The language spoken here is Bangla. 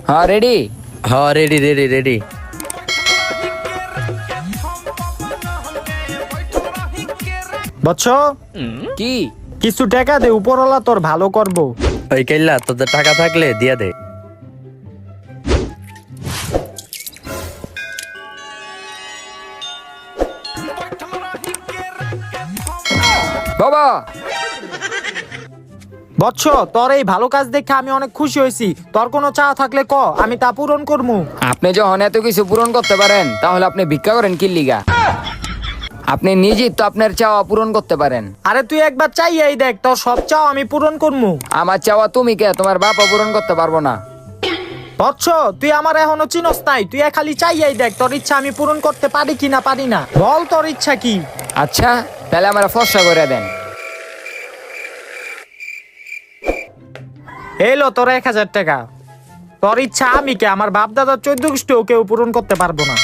হ্যাঁ রেডি। হ্যাঁ রেডি রেডি রেডি। বৎস, কি? কিছু টাকা দে, উপরওয়ালা তোর ভালো করবো। ওই কাইল্লা তোদের টাকা থাকলে দিয়া দে। বাবা, বৎস, তোর এই ভালো কাজ দেখে আমি অনেক খুশি হয়েছি। তোর কোনো চাওয়া থাকলে ক, আমি তা পূরণ করবো। আপনি যখন এত কিছু পূরণ করতে পারেন তাহলে আপনি ভিক্ষা করেন কি লিগা? আপনি নিজেই তো আপনার চাওয়া পূরণ করতে পারেন। আরে তুই একবার চাইয়াই দেখ, তোর সব চাও আমি পূরণ করবো। আমার চাওয়া তুমি কে, তোমার বাবা পূরণ করতে পারবো না। বৎস, তুই আমার এখনো চিনস নাই। তুই খালি চাইয়াই দেখ, তোর ইচ্ছা আমি পূরণ করতে পারি কি না পারি না। বল তোর ইচ্ছা কি? আচ্ছা তাহলে আমার ফর্সা করে দেন। এলো তোর 1000 টাকা। তোর ইচ্ছা আমি কে, আমার বাপ দাদার 14 গোষ্ঠীও কেউ পূরণ করতে পারবো না।